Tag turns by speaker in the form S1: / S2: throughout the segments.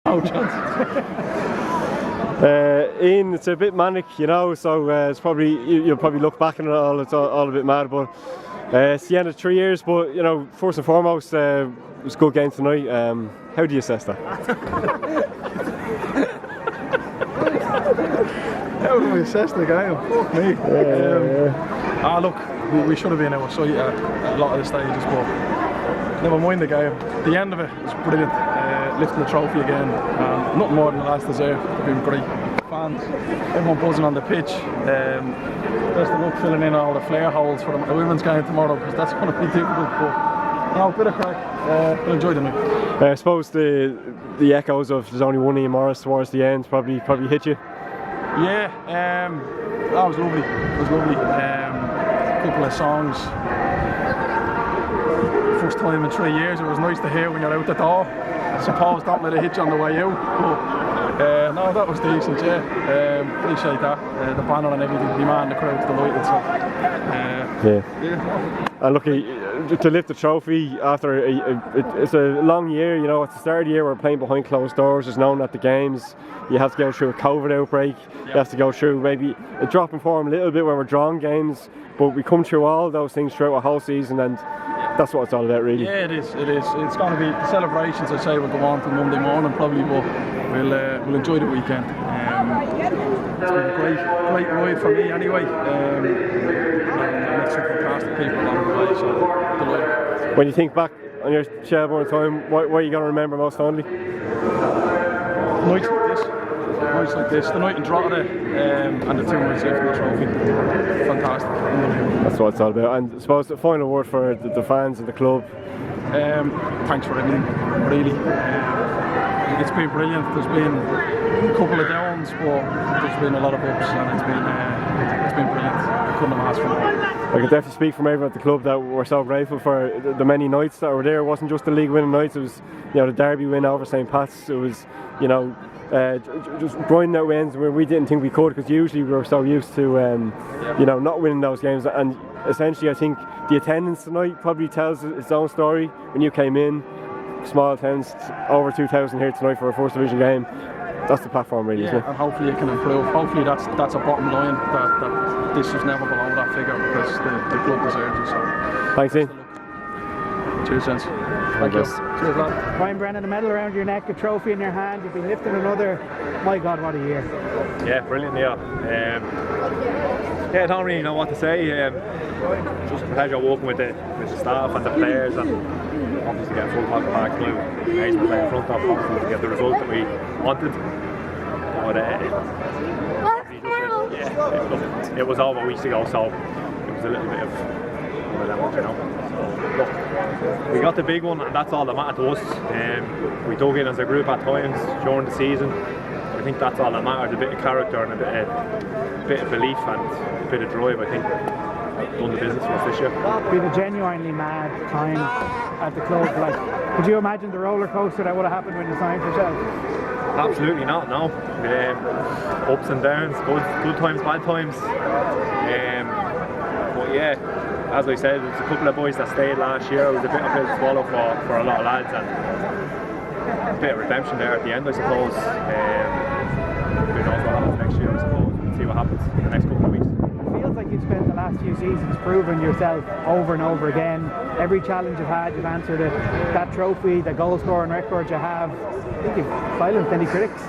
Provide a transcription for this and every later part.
S1: No chance.
S2: Ian, it's a bit manic, you know, so it's probably you'll probably look back on it all. It's all a bit mad, but it's the end of 3 years. But you know, first and foremost, it was a good game tonight. How do you assess that?
S1: How do we assess the game? Fuck me. Look, we should have been out of sight at a lot of the stages, but never mind the game. The end of it was brilliant. Lifting the trophy again. Nothing more than the lads deserve. They've been great. Fans, everyone buzzing on the pitch. Best of luck filling in all the flare holes for the women's game tomorrow, because that's going to be difficult. But no, bit of crack. We'll enjoy the night.
S2: I suppose the echoes of there's only one Ian Morris towards the end probably hit you.
S1: Yeah, that was lovely. It was lovely. A couple of songs. First time in 3 years. It was nice to hear when you're out the door. I suppose don't let it hit you on the way out. But no, that was decent. Yeah, appreciate that. The banner and everything. The man, the crowd's delighted. So yeah.
S2: And look, to lift the trophy after it's a long year. You know, at the start of the year we're playing behind closed doors. There's no one at the games. You have to go through a COVID outbreak. You have to go through maybe a drop in form a little bit when we're drawing games. But we come through all those things throughout a whole season, and that's what it's all about, really.
S1: Yeah, it is. It's going to be the celebrations. I say will go on till Monday morning probably, but we'll enjoy the weekend. It's been a great ride for me anyway. And met some fantastic people along the way, so delighted.
S2: When you think back on your Shelbourne time, what are you going to remember most fondly?
S1: Nights like this, the night in Drogheda, and the 2 nights left in the trophy. Fantastic, unbelievable.
S2: That's what it's all about. And I suppose the final word for the fans and the club.
S1: Thanks for everything, really. It's been brilliant. There's been a couple of downs, but there's been a lot of ups, and it's been brilliant. I couldn't have asked for more.
S2: I can definitely speak from everyone at the club that we're so grateful for the many nights that were there. It wasn't just the league winning nights. It was, you know, the derby win over St. Pat's. It was, you know, just grinding out wins where we didn't think we could, because usually we were so used to, you know, not winning those games. And essentially, I think the attendance tonight probably tells its own story. When you came in, small attendance, over 2,000 here tonight for a first division game. That's the platform, really, isn't it?
S1: And hopefully it can improve. Hopefully that's a bottom line, that this is never below that figure, because the club deserves it. So
S2: thanks, Ian.
S1: Cheers, gents. Thank you. Cheers, lad.
S3: Ryan Brennan, a medal around your neck, a trophy in your hand, you've been lifting another. My God, what a year.
S4: Yeah, brilliant, yeah. I don't really know what to say. Just a pleasure working with the staff and the players, and obviously get a full Park Blue. Nice to play in front of, obviously to get the result that we wanted. But it was over weeks ago, so it was a little bit of damage, you know. So, look, we got the big one, and that's all that mattered to us. We dug in as a group at times during the season. I think that's all that matters, a bit of character and a bit of belief and a bit of drive. I think done the business for us this year.
S3: It's been a genuinely mad time at the club. Like, could you imagine the roller coaster that would have happened when you signed for Shels?
S4: Absolutely not, no. Ups and downs, good times, bad times. But yeah, as I said, there's a couple of boys that stayed last year. It was a bit of a swallow for a lot of lads, and a bit of redemption there at the end, I suppose. Who knows what happens next year, I suppose. We'll see what happens in the next couple of weeks.
S3: It feels like you've spent the last few seasons proving yourself over and over again. Every challenge you've had, you've answered it. That trophy, the goal scoring record you have, I think you've silenced any critics.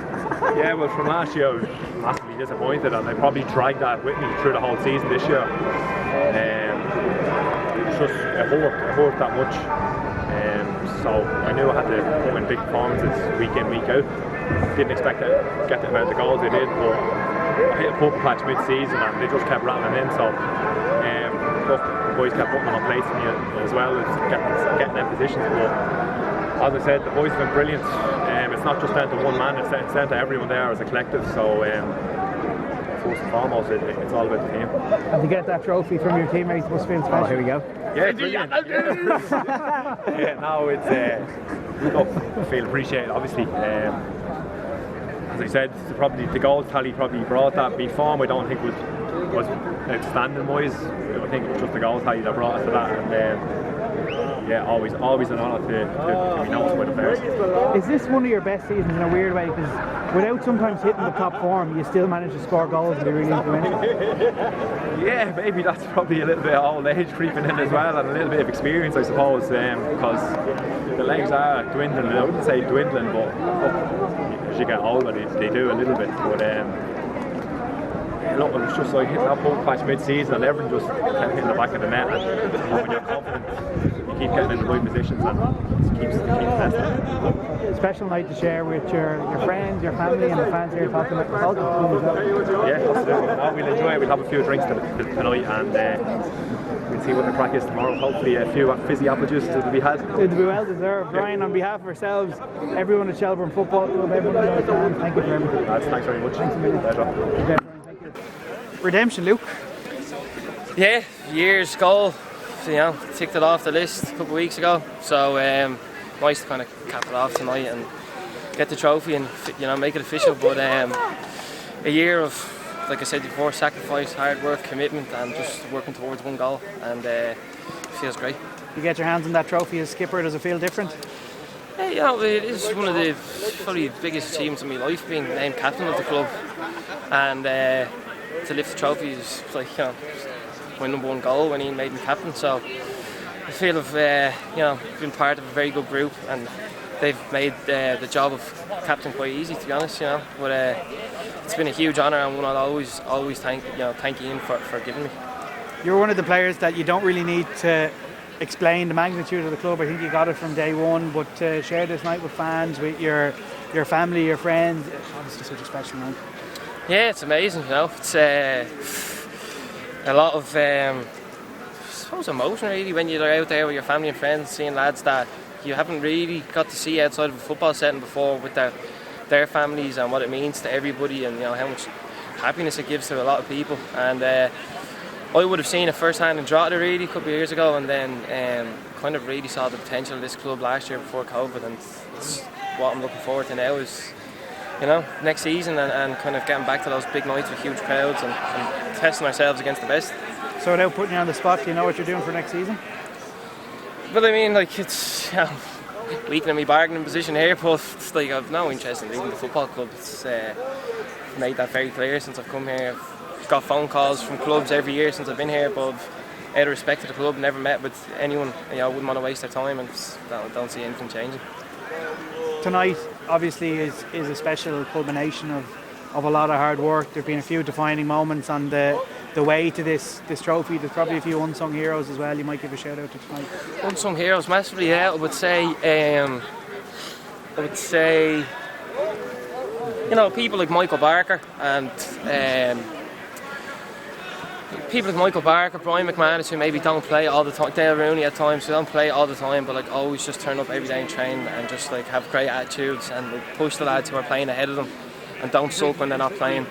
S4: Yeah, well, from last year I was massively disappointed, and I probably dragged that with me through the whole season this year. It hurt that much. So I knew I had to put in big performances week in, week out. Didn't expect to get the amount of goals I did, but I hit a purple patch mid-season and they just kept rattling in. So look, the boys kept putting them on plates for me as well, as getting them positions. But as I said, the boys have been brilliant. It's not just down to one man, it's down to everyone there as a collective. So first and foremost, it's all about the team.
S3: And to get that trophy from your teammates must feel special.
S2: Oh, here we go.
S4: Yeah, brilliant. Yeah, no, it's look, I feel appreciated, obviously. As I said, probably the goals tally probably brought that. My form I don't think was outstanding wise. I think it was just the goals tally that brought us to that. And yeah, always an honour to be noticed by the players.
S3: Is this one of your best seasons in a weird way? Because without sometimes hitting the top form, you still manage to score goals and be really influential.
S4: Yeah, maybe that's probably a little bit of old age creeping in as well, and a little bit of experience, I suppose, because the legs are dwindling. I wouldn't say dwindling, but as you get older, they do a little bit. But look, it was just like hitting that ball patch mid-season, and everything just kept hitting the back of the net. And when you're confident, you keep getting in the right positions, and it keeps testing.
S3: Special night to share with your friends, your family, and the fans here talking about the culture.
S4: Yeah, we'll enjoy it. We'll have a few drinks tonight, and we'll see what the crack is tomorrow. Hopefully a few fizzy apple juices will be had.
S3: It'll be well deserved. Brian, on behalf of ourselves, everyone at Shelbourne Football Club, everyone at the fans, thank you for everything.
S4: Thanks very much.
S3: Thanks a million.
S4: Pleasure.
S3: Okay, thank you. Redemption, Luke.
S5: Yeah, year's goal. Ticked it off the list a couple of weeks ago. So nice to kind of cap it off tonight and get the trophy and make it official. But a year of, like I said before, sacrifice, hard work, commitment, and just working towards one goal, and it feels great.
S3: You get your hands on that trophy as skipper. Does it feel different?
S5: Yeah, it is one of the probably biggest achievements of my life, being named captain of the club, and to lift the trophy is like winning one goal when he made me captain. So I feel I've been part of a very good group, and they've made the job of captain quite easy, to be honest. But it's been a huge honour, and one I'll always thank Ian for giving me.
S3: You're one of the players that you don't really need to explain the magnitude of the club. I think you got it from day one, but to share this night with fans, with your family, your friends, it's obviously such a special night.
S5: Yeah, it's amazing. It's a lot of I suppose emotion really when you're out there with your family and friends, seeing lads that you haven't really got to see outside of a football setting before, with their families, and what it means to everybody, and how much happiness it gives to a lot of people. And I would have seen it firsthand in Drogheda really a couple of years ago, and then kind of really saw the potential of this club last year before COVID, and it's what I'm looking forward to now is next season, and kind of getting back to those big nights with huge crowds and testing ourselves against the best.
S3: So without putting you on the spot, do you know what you're doing for next season?
S5: Well, I mean, it's weakening my bargaining position here, but it's like I've no interest in leaving the football club. It's made that very clear since I've come here. I've got phone calls from clubs every year since I've been here, but out of respect to the club, never met with anyone. Wouldn't want to waste their time, and don't see anything changing.
S3: Tonight, obviously, is a special culmination of a lot of hard work. There've been a few defining moments on the way to this trophy. There's probably a few unsung heroes as well. You might give a shout out to tonight.
S5: Unsung heroes, massively. Yeah, I would say people like Michael Barker and Brian McManus, who maybe don't play all the time. Dale Rooney at times, who don't play all the time, but always just turn up every day and train, and just have great attitudes, and push the lads who are playing ahead of them, and don't sulk when they're not playing.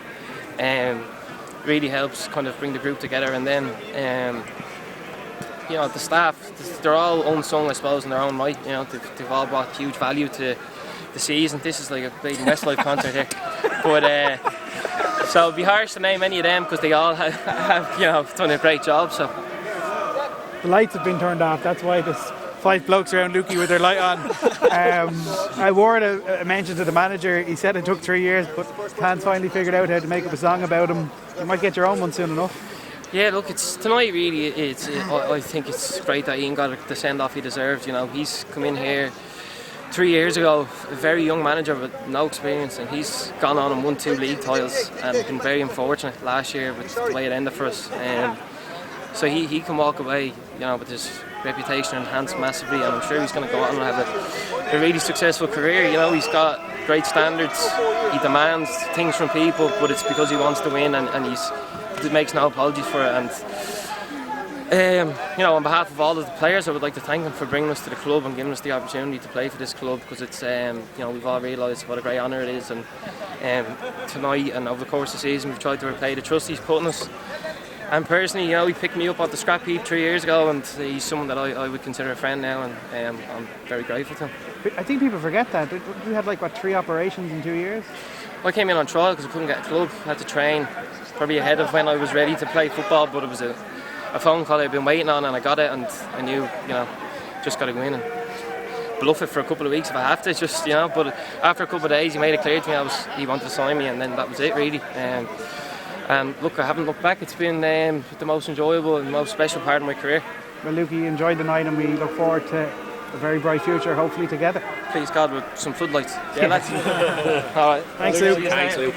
S5: Really helps kind of bring the group together. And then the staff, they're all unsung, I suppose, in their own right. They've all brought huge value to the season. This is like a big Westlife concert here, but so it'd be harsh to name any of them because they all have done a great job. So
S3: the lights have been turned off. That's why there's 5 blokes around Lukey with their light on. I wore a mention to the manager. He said it took 3 years, but Hans finally figured out how to make up a song about him. You might get your own one soon enough.
S5: Yeah, look, it's tonight really. I think it's great that Ian got the send off he deserved. He's come in here 3 years ago, a very young manager with no experience, and he's gone on and won 2 league titles and been very unfortunate last year with the way it ended for us. So he can walk away, with his reputation enhanced massively, and I'm sure he's going to go on and have a really successful career. He's got great standards. He demands things from people, but it's because he wants to win, and he makes no apologies for it. And on behalf of all of the players, I would like to thank them for bringing us to the club and giving us the opportunity to play for this club, because it's we've all realised what a great honour it is, and tonight and over the course of the season we've tried to repay the trust he's put in us. And personally, he picked me up off the scrap heap 3 years ago, and he's someone that I would consider a friend now, and I'm very grateful to him.
S3: I think people forget that. You had 3 operations in 2 years?
S5: I came in on trial because I couldn't get a club. I had to train probably ahead of when I was ready to play football, but it was a phone call I'd been waiting on, and I got it, and I knew, just got to go in and bluff it for a couple of weeks if I have to, just, you know. But after a couple of days, he made it clear to me he wanted to sign me, and then that was it, really. And look, I haven't looked back. It's been the most enjoyable and most special part of my career.
S3: Well, Lukey, enjoyed the night, and we look forward to a very bright future, hopefully together.
S5: Please God, with some floodlights. Yeah, lads. All right.
S3: Thanks, Luke.
S5: Thanks, Luke.